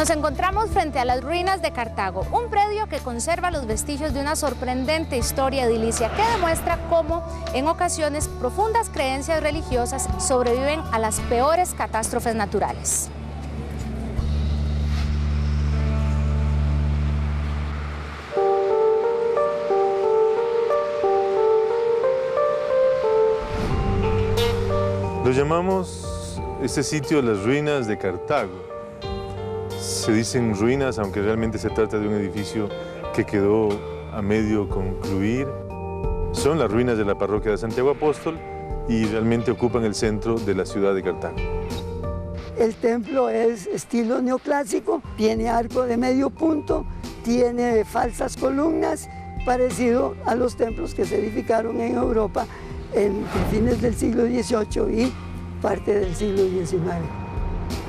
Nos encontramos frente a las ruinas de Cartago, un predio que conserva los vestigios de una sorprendente historia edilicia que demuestra cómo, en ocasiones, profundas creencias religiosas sobreviven a las peores catástrofes naturales. Lo llamamos este sitio las ruinas de Cartago. Se dicen ruinas, aunque realmente se trata de un edificio que quedó a medio concluir. Son las ruinas de la parroquia de Santiago Apóstol y realmente ocupan el centro de la ciudad de Cartago. El templo es estilo neoclásico, tiene arco de medio punto, tiene falsas columnas, parecido a los templos que se edificaron en Europa en fines del siglo XVIII y parte del siglo XIX.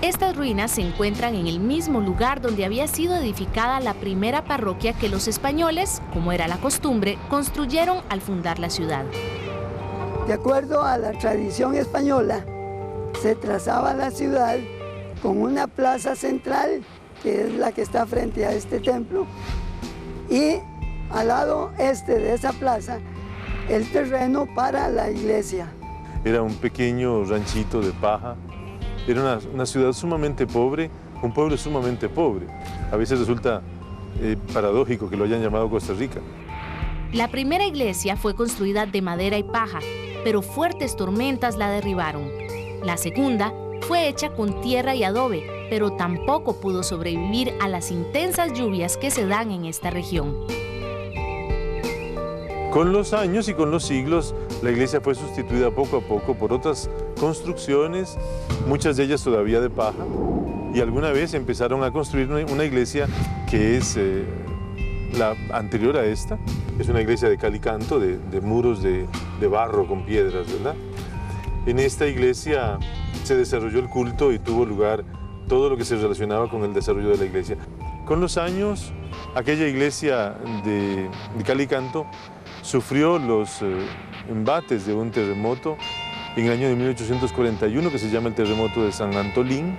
Estas ruinas se encuentran en el mismo lugar donde había sido edificada la primera parroquia que los españoles, como era la costumbre, construyeron al fundar la ciudad. De acuerdo a la tradición española, se trazaba la ciudad con una plaza central, que es la que está frente a este templo, y al lado este de esa plaza, el terreno para la iglesia. Era un pequeño ranchito de paja. Era una ciudad sumamente pobre, un pueblo sumamente pobre. A veces resulta paradójico que lo hayan llamado Costa Rica. La primera iglesia fue construida de madera y paja, pero fuertes tormentas la derribaron. La segunda fue hecha con tierra y adobe, pero tampoco pudo sobrevivir a las intensas lluvias que se dan en esta región. Con los años y con los siglos, la iglesia fue sustituida poco a poco por otras construcciones, muchas de ellas todavía de paja, y alguna vez empezaron a construir una iglesia que es la anterior a esta. Es una iglesia de cal y canto, de muros de barro con piedras, ¿verdad? En esta iglesia se desarrolló el culto y tuvo lugar todo lo que se relacionaba con el desarrollo de la iglesia. Con los años, aquella iglesia de cal y canto sufrió los embates de un terremoto en el año de 1841, que se llama el terremoto de San Antolín.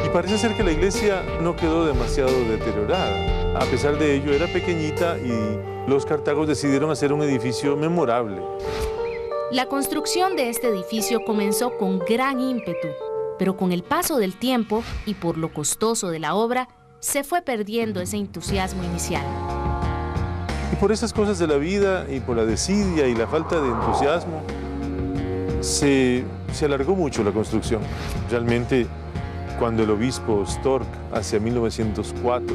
Y parece ser que la iglesia no quedó demasiado deteriorada. A pesar de ello, era pequeñita y los cartagos decidieron hacer un edificio memorable. La construcción de este edificio comenzó con gran ímpetu, pero con el paso del tiempo y por lo costoso de la obra, se fue perdiendo ese entusiasmo inicial. Y por esas cosas de la vida y por la desidia y la falta de entusiasmo, se alargó mucho la construcción. Realmente, cuando el obispo Storck, hacia 1904,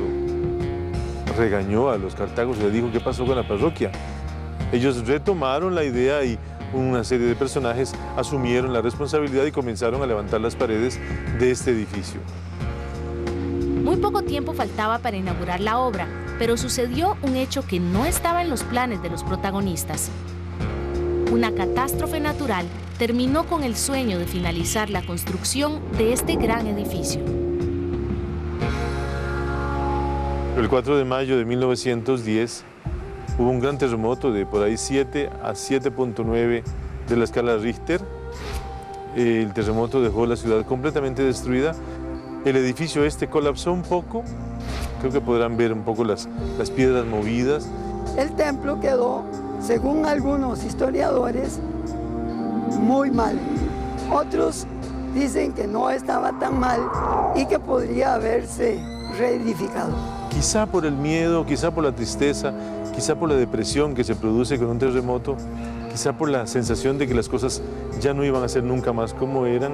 regañó a los cartagos y le dijo qué pasó con la parroquia, ellos retomaron la idea y una serie de personajes asumieron la responsabilidad y comenzaron a levantar las paredes de este edificio. Muy poco tiempo faltaba para inaugurar la obra, pero sucedió un hecho que no estaba en los planes de los protagonistas. Una catástrofe natural terminó con el sueño de finalizar la construcción de este gran edificio. El 4 de mayo de 1910 hubo un gran terremoto de por ahí 7 a 7.9 de la escala Richter. El terremoto dejó la ciudad completamente destruida. El edificio este colapsó un poco. Creo que podrán ver un poco las piedras movidas. El templo quedó, según algunos historiadores, muy mal. Otros dicen que no estaba tan mal y que podría haberse reedificado. Quizá por el miedo, quizá por la tristeza, quizá por la depresión que se produce con un terremoto, quizá por la sensación de que las cosas ya no iban a ser nunca más como eran,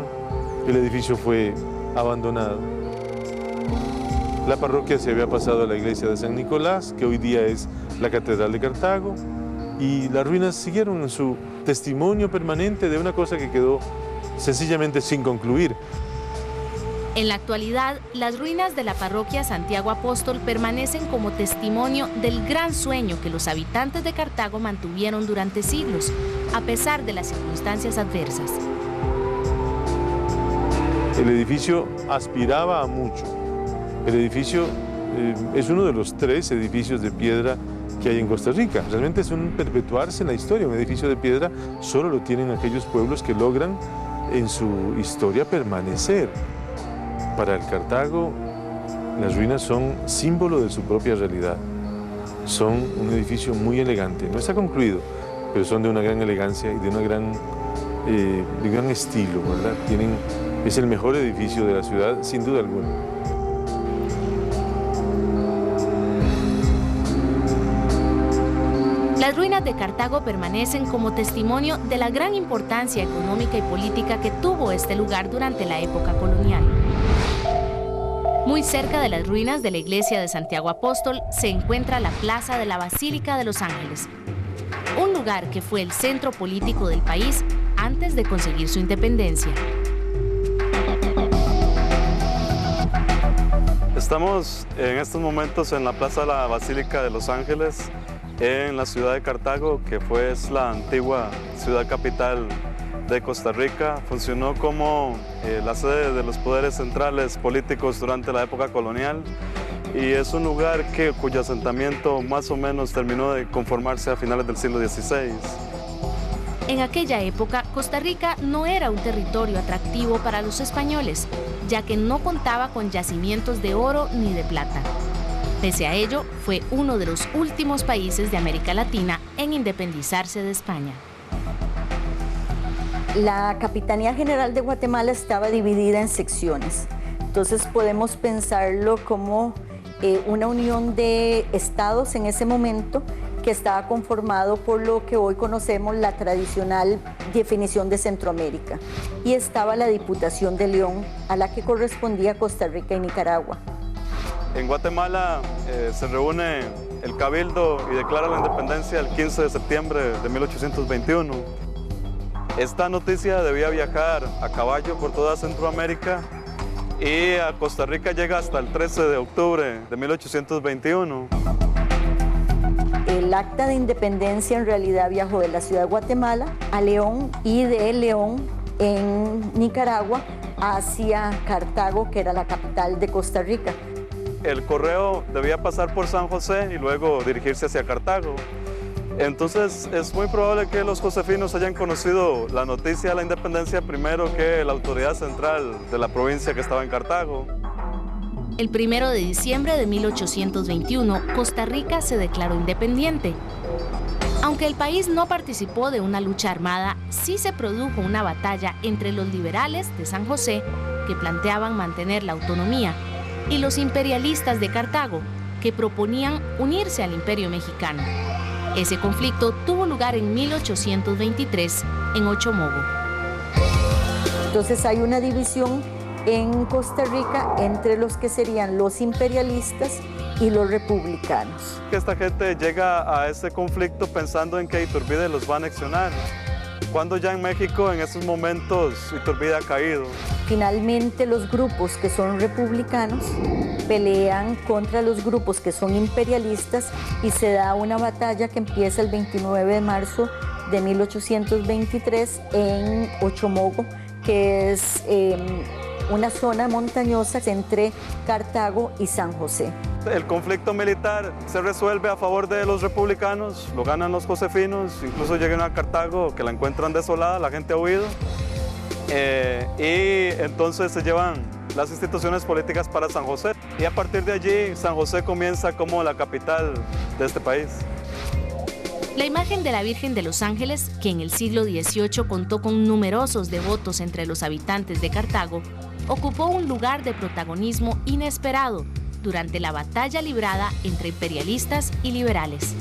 el edificio fue abandonado. La parroquia se había pasado a la iglesia de San Nicolás, que hoy día es la Catedral de Cartago, y las ruinas siguieron en su testimonio permanente de una cosa que quedó sencillamente sin concluir. En la actualidad, las ruinas de la parroquia Santiago Apóstol permanecen como testimonio del gran sueño que los habitantes de Cartago mantuvieron durante siglos, a pesar de las circunstancias adversas. El edificio aspiraba a mucho. El edificio es uno de los 3 edificios de piedra que hay en Costa Rica. Realmente es un perpetuarse en la historia. Un edificio de piedra solo lo tienen aquellos pueblos que logran en su historia permanecer. Para el Cartago Las ruinas son símbolo de su propia realidad. Son un edificio muy elegante. No está concluido, pero son de una gran elegancia y de un gran estilo, ¿verdad? Es el mejor edificio de la ciudad, sin duda alguna. Las ruinas de Cartago permanecen como testimonio de la gran importancia económica y política que tuvo este lugar durante la época colonial. Muy cerca de las ruinas de la iglesia de Santiago Apóstol se encuentra la Plaza de la Basílica de los Ángeles, un lugar que fue el centro político del país antes de conseguir su independencia. Estamos en estos momentos en la Plaza de la Basílica de los Ángeles, en la ciudad de Cartago, que fue la antigua ciudad capital de Costa Rica. Funcionó como la sede de los poderes centrales políticos durante la época colonial y es un lugar cuyo asentamiento más o menos terminó de conformarse a finales del siglo XVI. En aquella época, Costa Rica no era un territorio atractivo para los españoles, ya que no contaba con yacimientos de oro ni de plata. Pese a ello, fue uno de los últimos países de América Latina en independizarse de España. La Capitanía General de Guatemala estaba dividida en secciones, entonces podemos pensarlo como una unión de estados en ese momento que estaba conformado por lo que hoy conocemos la tradicional definición de Centroamérica, y estaba la Diputación de León, a la que correspondía Costa Rica y Nicaragua. En Guatemala se reúne el Cabildo y declara la independencia el 15 de septiembre de 1821. Esta noticia debía viajar a caballo por toda Centroamérica y a Costa Rica llega hasta el 13 de octubre de 1821. El acta de independencia en realidad viajó de la ciudad de Guatemala a León y de León en Nicaragua hacia Cartago, que era la capital de Costa Rica. El correo debía pasar por San José y luego dirigirse hacia Cartago. Entonces es muy probable que los josefinos hayan conocido la noticia de la independencia primero que la autoridad central de la provincia que estaba en Cartago. El 1 de diciembre de 1821, Costa Rica se declaró independiente. Aunque el país no participó de una lucha armada, sí se produjo una batalla entre los liberales de San José, que planteaban mantener la autonomía, y los imperialistas de Cartago, que proponían unirse al Imperio Mexicano. Ese conflicto tuvo lugar en 1823 en Ochomogo. Entonces hay una división en Costa Rica entre los que serían los imperialistas y los republicanos. Esta gente llega a este conflicto pensando en que Iturbide los va a anexionar, cuando ya en México en esos momentos Iturbide ha caído. Finalmente los grupos que son republicanos pelean contra los grupos que son imperialistas y se da una batalla que empieza el 29 de marzo de 1823 en Ochomogo, que es una zona montañosa entre Cartago y San José. El conflicto militar se resuelve a favor de los republicanos, lo ganan los josefinos, incluso llegan a Cartago, que la encuentran desolada, la gente ha huido, y entonces se llevan las instituciones políticas para San José, y a partir de allí San José comienza como la capital de este país. La imagen de la Virgen de los Ángeles, que en el siglo XVIII contó con numerosos devotos entre los habitantes de Cartago, ocupó un lugar de protagonismo inesperado durante la batalla librada entre imperialistas y liberales.